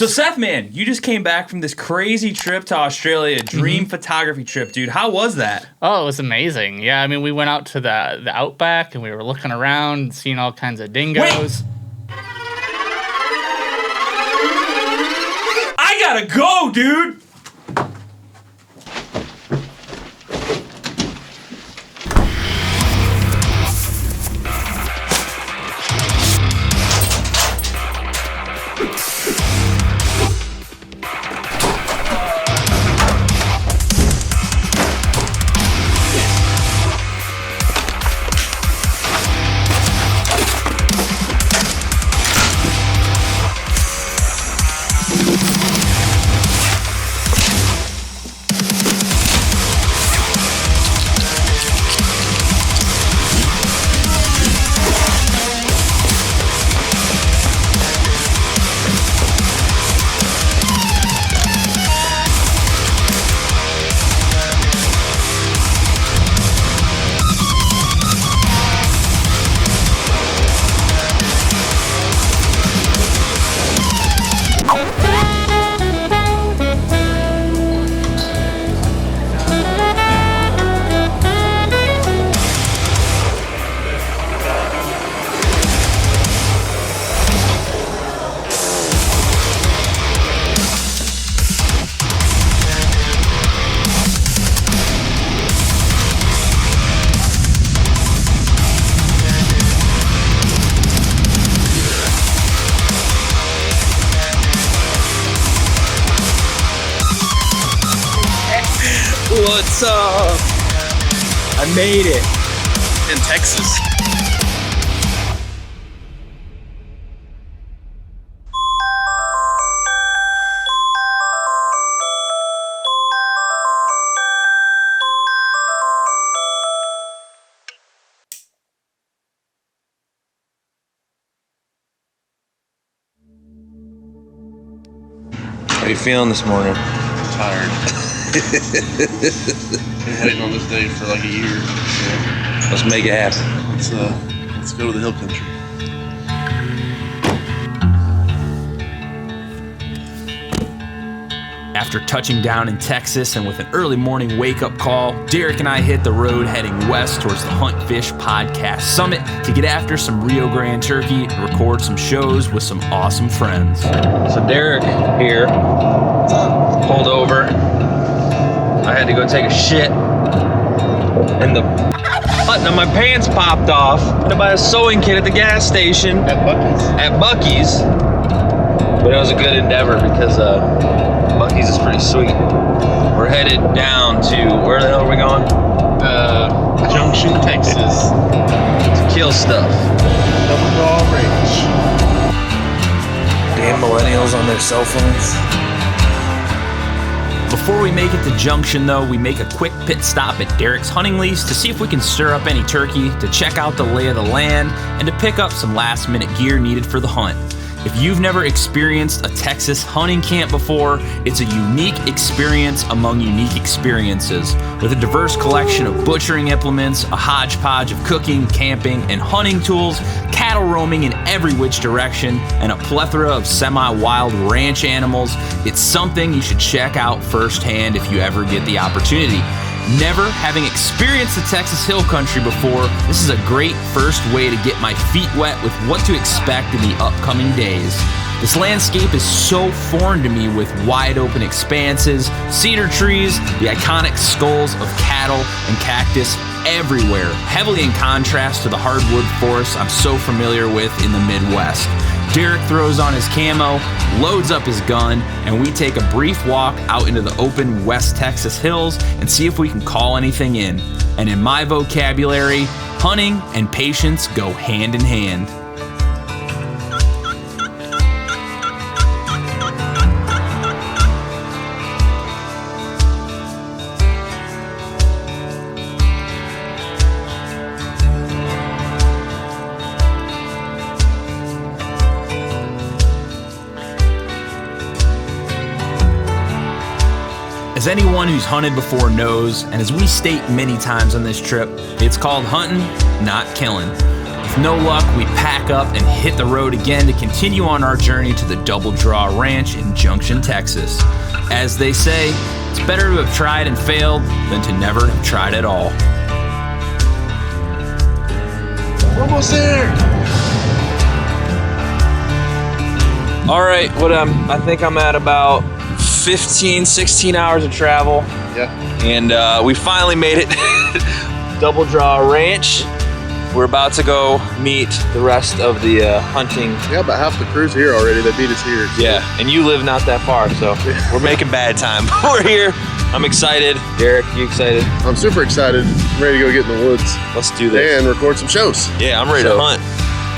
So Seth, man, you just came back from this crazy trip to Australia, dream photography trip, dude. How was that? Oh, it was amazing. Yeah, I mean, we went out to the outback and we were looking around, seeing all kinds of dingoes. I gotta go, dude. What's up? I made it in Texas. How you feeling this morning? Tired. Been waiting on this day for like a year. So Let's make it happen. let's go to the hill country. After touching down in Texas and with an early morning wake-up call, Derek and I hit the road heading west towards the Hunt Fish Podcast Summit to get after some Rio Grande turkey and record some shows with some awesome friends. So Derek here, pulled over. I had to go take a shit, and the button on my pants popped off. I had to buy a sewing kit at the gas station. At Buc-ee's. But it was a good endeavor because Buc-ee's is pretty sweet. We're headed down to, where the hell are we going? Junction, Texas. To kill stuff. Double Ranch. Damn millennials on their cell phones. Before we make it to Junction, though, we make a quick pit stop at Derek's hunting lease to see if we can stir up any turkey, to check out the lay of the land, and to pick up some last-minute gear needed for the hunt. If you've never experienced a Texas hunting camp before, it's a unique experience among unique experiences. With a diverse collection of butchering implements, a hodgepodge of cooking, camping, and hunting tools, cattle roaming in every which direction, and a plethora of semi-wild ranch animals, it's something you should check out firsthand if you ever get the opportunity. Never having experienced the Texas Hill Country before, this is a great first way to get my feet wet with what to expect in the upcoming days. This landscape is so foreign to me with wide open expanses, cedar trees, the iconic skulls of cattle and cactus everywhere, heavily in contrast to the hardwood forests I'm so familiar with in the Midwest. Derek throws on his camo, loads up his gun, and we take a brief walk out into the open West Texas hills and see if we can call anything in. And in my vocabulary, hunting and patience go hand in hand. As anyone who's hunted before knows, and as we state many times on this trip, it's called hunting, not killing. With no luck, we pack up and hit the road again to continue on our journey to the Double Draw Ranch in Junction, Texas. As they say, it's better to have tried and failed than to never have tried at all. Almost there. All right, I think I'm at about 15, 16 hours of travel. Yeah. And we finally made it. Double Draw Ranch. We're about to go meet the rest of the hunting. Yeah, about half the crew's here already. They beat us here. So. Yeah, and you live not that far, so we're making bad time. We're here. I'm excited. Derek, you excited? I'm super excited. I'm ready to go get in the woods. Let's do this. And record some shows. Yeah, I'm ready to hunt.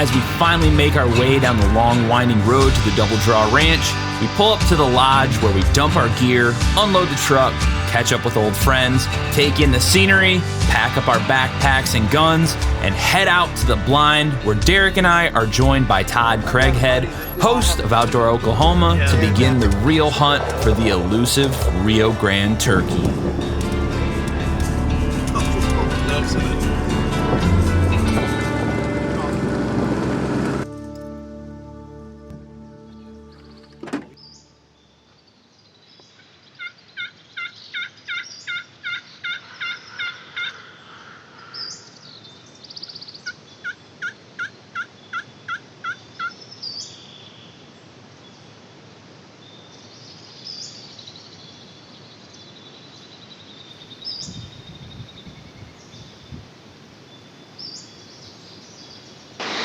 As we finally make our way down the long, winding road to the Double Draw Ranch, we pull up to the lodge where we dump our gear, unload the truck, catch up with old friends, take in the scenery, pack up our backpacks and guns, and head out to the blind where Derek and I are joined by Todd Craighead, host of Outdoor Oklahoma, to begin the real hunt for the elusive Rio Grande turkey.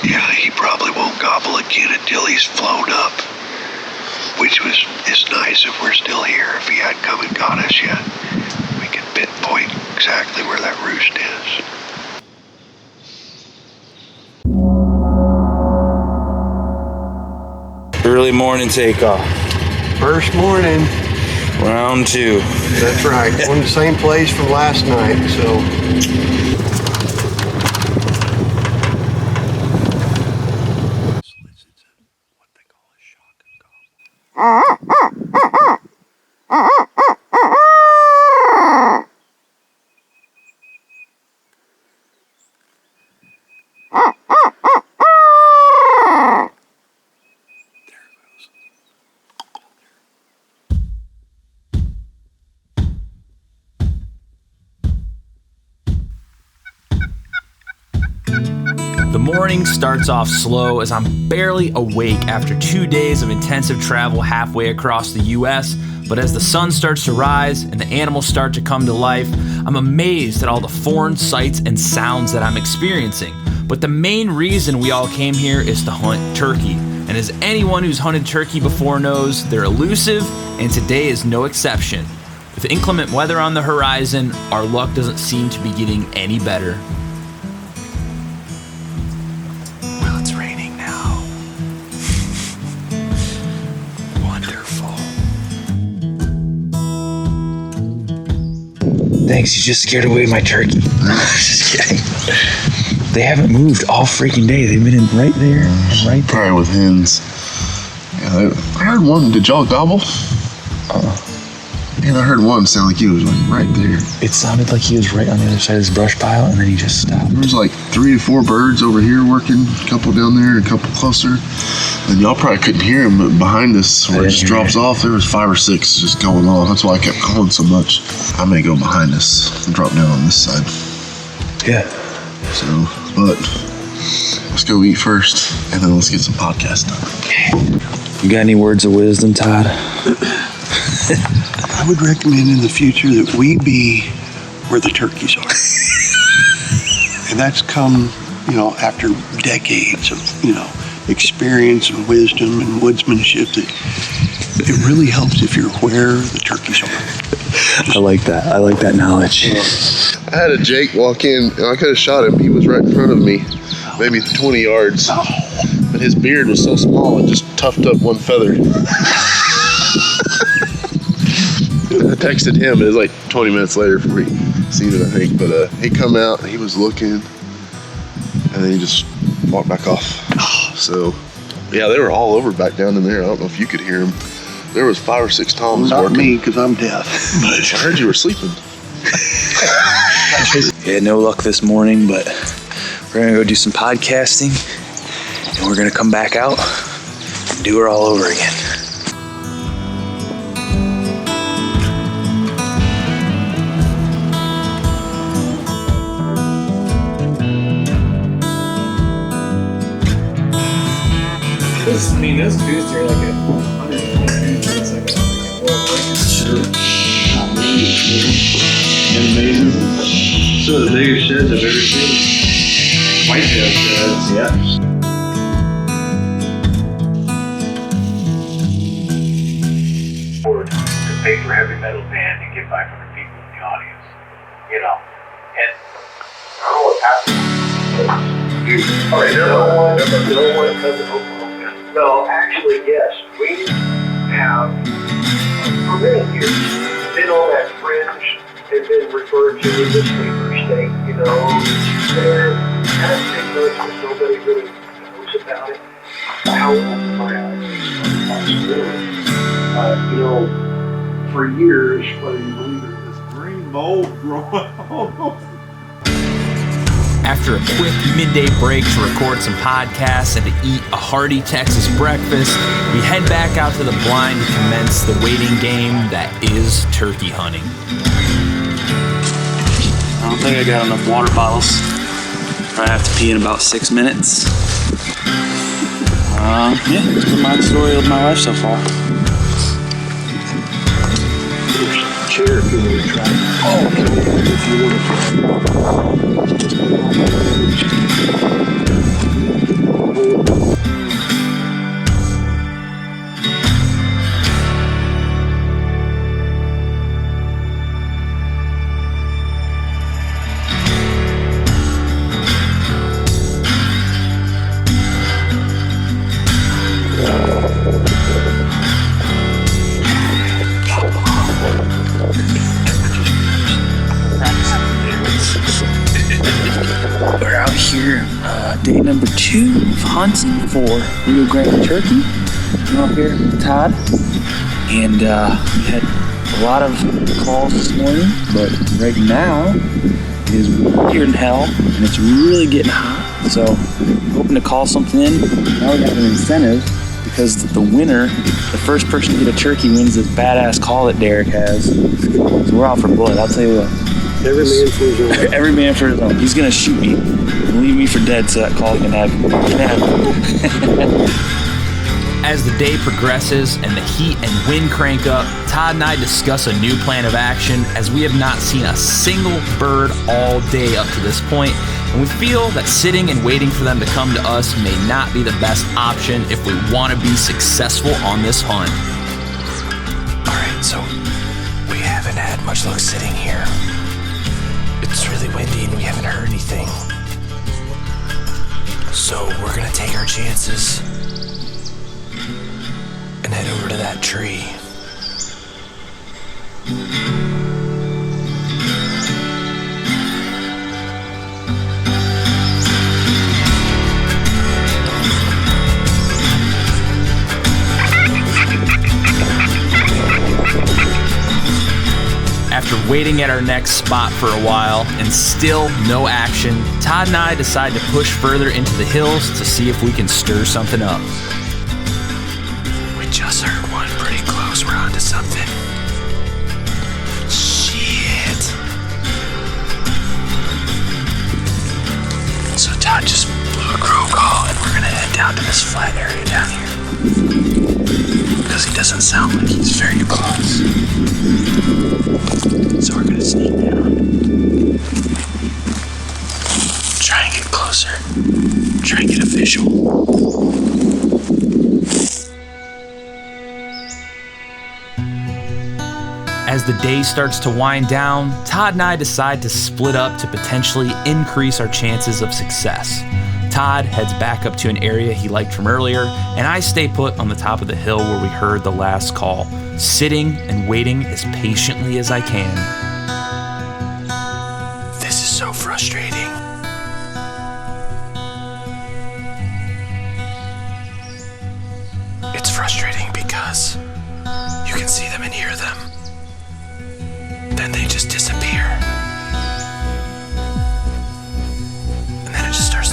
Yeah, he probably won't gobble again until he's flown up. Which is nice if we're still here. If he hadn't come and got us yet, we can pinpoint exactly where that roost is. Early morning takeoff. First morning. Round 2. That's right. We're in the same place from last night, so. The morning starts off slow as I'm barely awake after 2 days of intensive travel halfway across the US, but as the sun starts to rise and the animals start to come to life, I'm amazed at all the foreign sights and sounds that I'm experiencing. But the main reason we all came here is to hunt turkey. And as anyone who's hunted turkey before knows, they're elusive, and today is no exception. With inclement weather on the horizon, our luck doesn't seem to be getting any better. Well, it's raining now. Wonderful. Thanks, you just scared away my turkey. Just kidding. They haven't moved all freaking day. They've been in right there and right there. Probably with hens. Yeah, I heard one. Did y'all gobble? And I heard one sound like he was like right there. It sounded like he was right on the other side of this brush pile, and then he just stopped. There was like 3 to 4 birds over here working, a couple down there, a couple closer. And y'all probably couldn't hear them, but behind us, where it just drops off, there was 5 or 6 just going on. That's why I kept calling so much. I may go behind us and drop down on this side. Yeah. So, but let's go eat first, and then let's get some podcast done. You got any words of wisdom, Todd? I would recommend in the future that we be where the turkeys are. And that's come, after decades of, experience and wisdom and woodsmanship, that it really helps if you're where the turkeys are. I like that. I like that knowledge. I had a Jake walk in, and I could have shot him. He was right in front of me, maybe 20 yards. But his beard was so small, it just tufted up one feather. I texted him, and it was like 20 minutes later before he seen it, I think. But he come out, and he was looking, and then he just walked back off. So, yeah, they were all over back down in there. I don't know if you could hear them. There was 5 or 6 toms Not working. me, because I'm deaf. I heard you were sleeping. Yeah, no luck this morning, but We're gonna go do some podcasting, and we're gonna come back out and do it all over again. Those boosts are like 120 it's like a world record. Sure. Amazing. Some of the biggest sheds I've ever seen. Whitetail sheds. Yeah. To pay for heavy metal band and get 500 people in the audience, you know, and I don't know what's happening. All right, no one doesn't Oklahoma. No, actually, yes, we have for many years been on that fringe and been referred to as the sleeper state, you know, and kind of stigmas that nobody really knows about it. However, my possibility. You know, for years, whether you believe it, this green mold growing. After a quick midday break to record some podcasts and to eat a hearty Texas breakfast, we head back out to the blind to commence the waiting game that is turkey hunting. I don't think I got enough water bottles. Probably have to pee in about 6 minutes. Yeah, it's been my story of my life so far. Chair if you want to try. Oh, if you want We're out here, day number 2 of hunting for Rio Grande turkey. I'm out here with Todd, and we had a lot of calls this morning, but right now it is weirder than hell, and it's really getting hot, so I'm hoping to call something in. Now we have an incentive, because the winner, the first person to get a turkey wins this badass call that Derek has. So we're out for blood, I'll tell you what. every man for his own. Every man for his own. He's gonna shoot me and leave me for dead so that call can happen. As the day progresses and the heat and wind crank up, Todd and I discuss a new plan of action as we have not seen a single bird all day up to this point, and we feel that sitting and waiting for them to come to us may not be the best option if we want to be successful on this hunt. Alright, so we haven't had much luck sitting here. It's really windy and we haven't heard anything. So we're gonna take our chances and head over to that tree. After waiting at our next spot for a while and still no action, Todd and I decide to push further into the hills to see if we can stir something up. We just heard one pretty close. We're onto something. Shit. So Todd just blew a crow call and we're gonna head down to this flat area down here. Because he doesn't sound like he's very close. So we're gonna sneak down. Try and get closer. Try and get a visual. As the day starts to wind down, Todd and I decide to split up to potentially increase our chances of success. Todd heads back up to an area he liked from earlier, and I stay put on the top of the hill where we heard the last call, sitting and waiting as patiently as I can. This is so frustrating. It's frustrating because you can see them and hear them. Then they just disappear. And then it just starts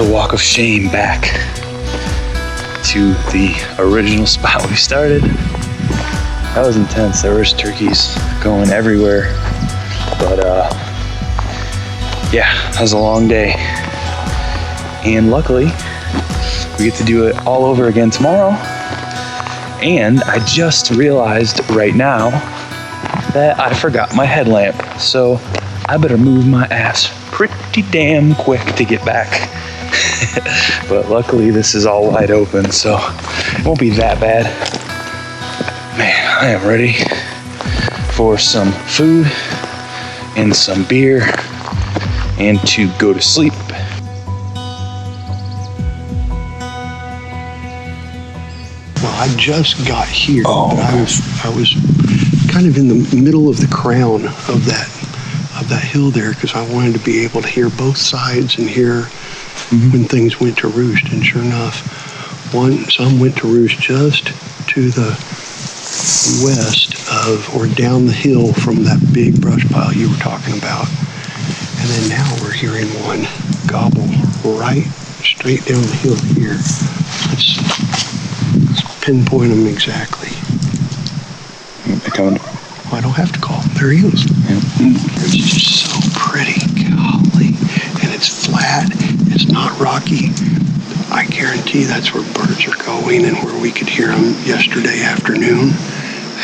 the walk of shame back to the original spot we started. That was intense. There was turkeys going everywhere. But yeah, that was a long day. And luckily, we get to do it all over again tomorrow. And I just realized right now that I forgot my headlamp. So I better move my ass pretty damn quick to get back. But luckily this is all wide open, so it won't be that bad. Man, I am ready for some food and some beer and to go to sleep. Well, I just got here, but I was kind of in the middle of the crown of that hill there because I wanted to be able to hear both sides and hear when things went to roost. And sure enough, some went to roost just to the west of or down the hill from that big brush pile you were talking about. And then now we're hearing one gobble right straight down the hill here. Let's pinpoint them exactly. They're coming. I don't have to call them. There he goes. It's just so pretty. Golly. And it's flat. It's not rocky. I guarantee that's where birds are going and where we could hear them yesterday afternoon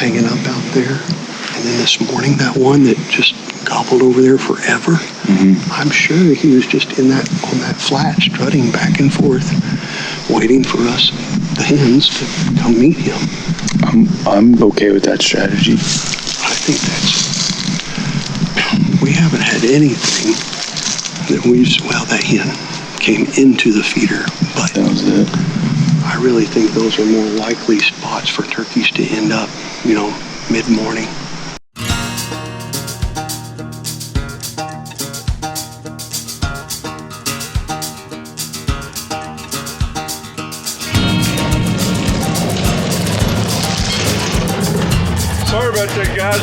hanging up out there. And then this morning, that one that just gobbled over there forever, I'm sure he was just on that flat, strutting back and forth, waiting for us, the hens, to come meet him. I'm okay with that strategy. I think we haven't had anything that that hen came into the feeder, but that was it. I really think those are more likely spots for turkeys to end up, mid-morning. Sorry about that, guys.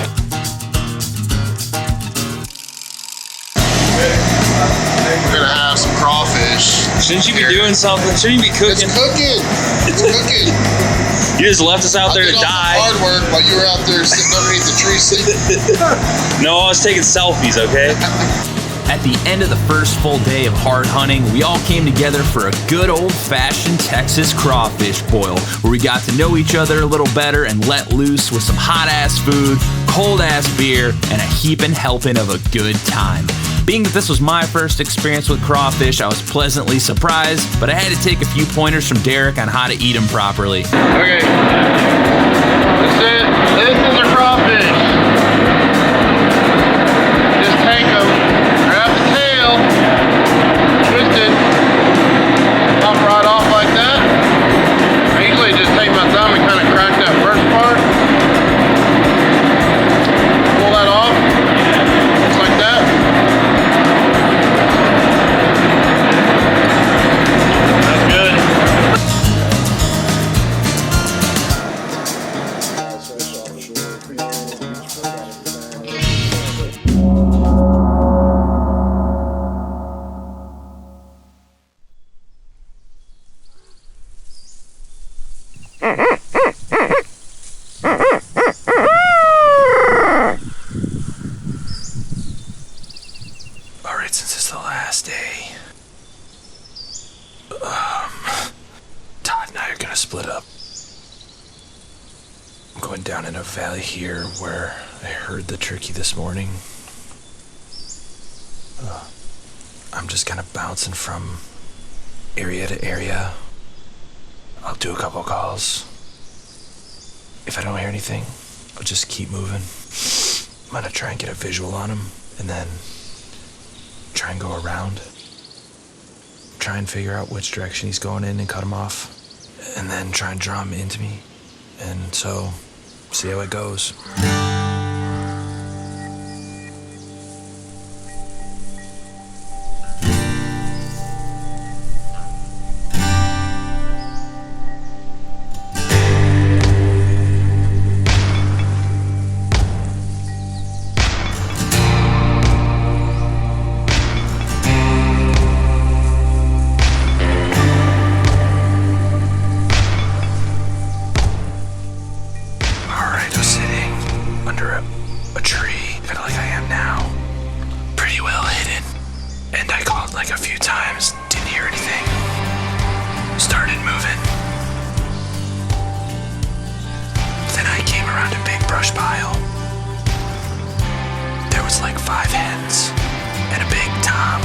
We're gonna have some crawfish. Shouldn't you be doing something? Shouldn't you be cooking? It's cooking. It's cooking. You just left us out there to die. Hard work while you were out there sitting underneath the tree sleeping. No, I was taking selfies, okay? At the end of the first full day of hard hunting, we all came together for a good old-fashioned Texas crawfish boil, where we got to know each other a little better and let loose with some hot-ass food, cold-ass beer, and a heaping helping of a good time. Being that this was my first experience with crawfish, I was pleasantly surprised, but I had to take a few pointers from Derek on how to eat them properly. Okay. This is a crawfish. Just take them, grab the tail, twist it, pop right off like that. I usually just take my thumb and kind of crack that first part. Pull that off, just like that. That's good. Alright, since it's the last day, Todd and I are gonna split up. I'm going down in a valley here where I heard the turkey this morning. I'm just kind of bouncing from area to area. I'll do a couple calls. If I don't hear anything, I'll just keep moving. I'm gonna try and get a visual on him and then try and go around. Try and figure out which direction he's going in and cut him off. And then try and draw him into me. And so, see how it goes. like a few times, didn't hear anything. Started moving. Then I came around a big brush pile. There was like 5 hens and a big tom,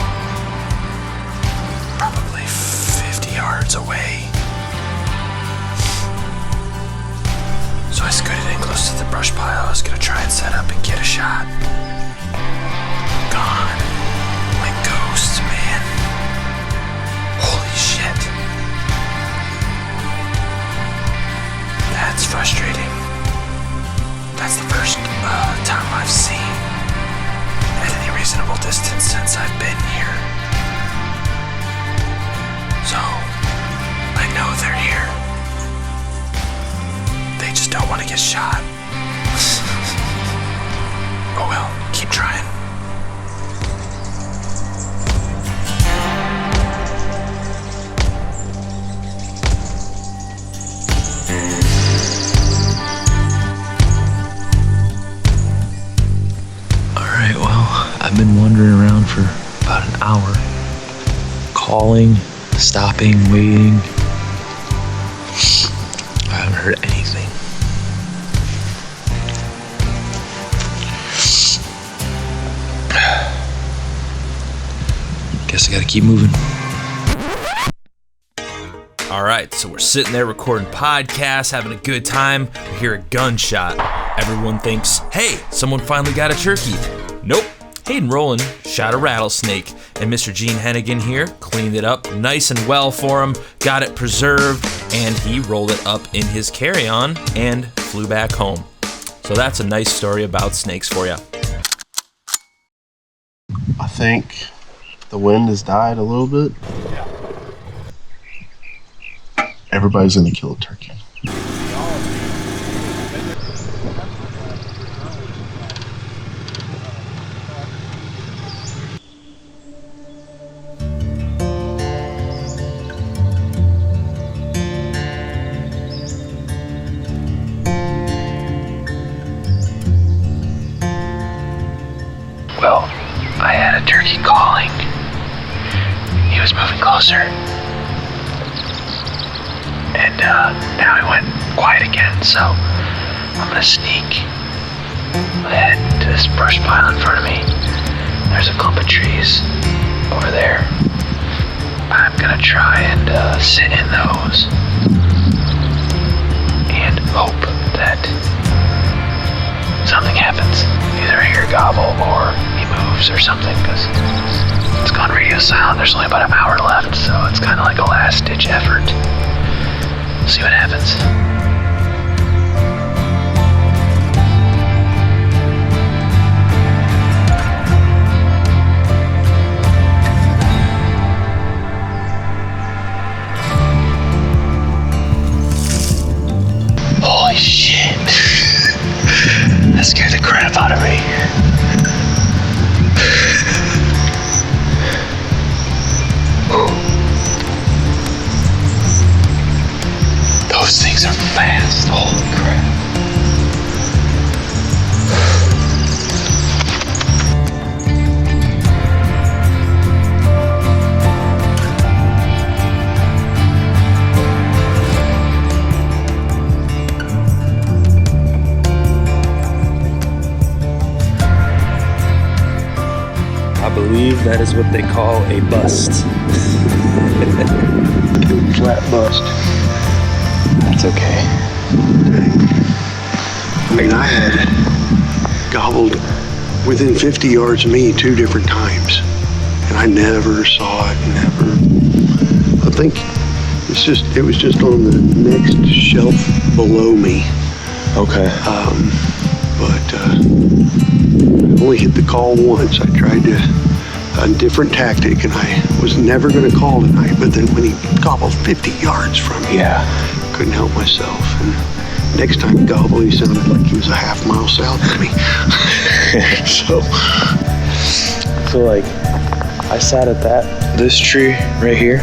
probably 50 yards away. So I scooted in close to the brush pile. I was gonna try and set up and get a shot. Gone. Like ghosts, man. Holy shit. That's frustrating. That's the first time I've seen at any reasonable distance since I've been here. So, I know they're here. They just don't want to get shot. Oh well, keep trying. Alright, well, I've been wandering around for about an hour. Calling, stopping, waiting. I haven't heard anything. Guess I gotta keep moving. All right, so we're sitting there recording podcasts, having a good time. We hear a gunshot. Everyone thinks, hey, someone finally got a turkey. Nope. Hayden Rowland shot a rattlesnake, and Mr. Gene Hennigan here cleaned it up nice and well for him, got it preserved, and he rolled it up in his carry-on and flew back home. So that's a nice story about snakes for you. I think the wind has died a little bit. Everybody's gonna kill a turkey. Well, I had a turkey calling. He was moving closer. And now he went quiet again, so I'm gonna sneak ahead to this brush pile in front of me. There's a clump of trees over there. I'm gonna try and sit in those and hope that something happens. Either I hear a gobble or he moves or something, because it's gone radio silent. There's only about an hour left, so it's kind of like a last-ditch effort. See what happens. Holy shit. That scared the crap out of me. Those things are fast. Holy crap. I believe that is what they call a bust. Flat bust. That's okay. I mean, I had gobbled within 50 yards of me 2 different times, and I never saw it. Never. I think it was just on the next shelf below me. Okay. But I only hit the call once. I tried a different tactic, and I was never going to call tonight. But then when he gobbled 50 yards from me, couldn't help myself. And next time he gobbled, he sounded like he was a half mile south of me. So like, I sat at this tree right here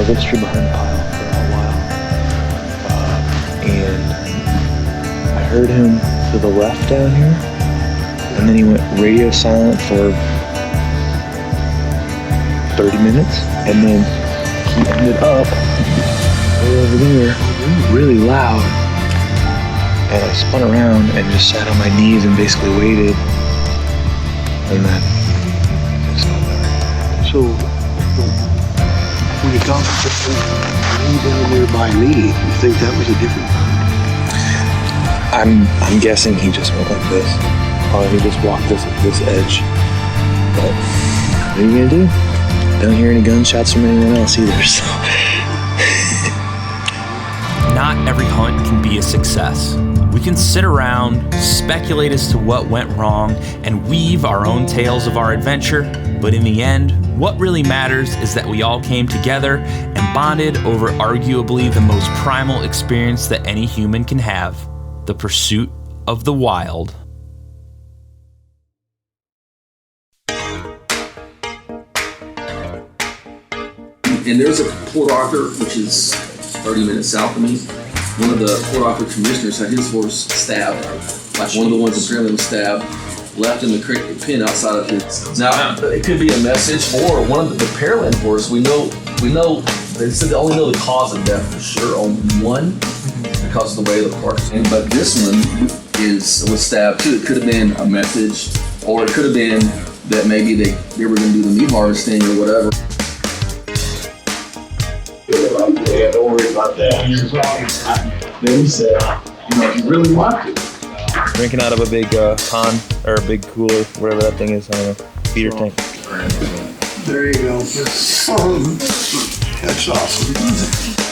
this tree behind the pile for a while, and I heard him to the left down here, and then he went radio silent for 30 minutes, and then he ended up way over there, really loud. And I spun around and just sat on my knees and basically waited. And then just fell back. So when you got way down there by me, you think that was a different bird? I'm guessing he just went like this. Or he just walked this edge. But what are you gonna do? Don't hear any gunshots from anyone else either, so. Not every hunt can be a success. We can sit around, speculate as to what went wrong, and weave our own tales of our adventure, but in the end, what really matters is that we all came together and bonded over arguably the most primal experience that any human can have, the pursuit of the wild. And there's a Port Arthur, which is 30 minutes south of me. One of the Port Arthur commissioners had his horse stabbed, like one of the ones that apparently was stabbed, left in the creek pen outside of his. Now, it could be a message, or one of the Pearland horse. We know. They said they only know the cause of death for sure on one because of the way the park is. But this one was stabbed too. It could have been a message, or it could have been that maybe they were going to do the meat harvesting or whatever. Yeah, don't worry about that. Then he said, you really want to. Drinking out of a big pond, or a big cooler, whatever that thing is, I don't know, feeder tank. There you go. That's awesome.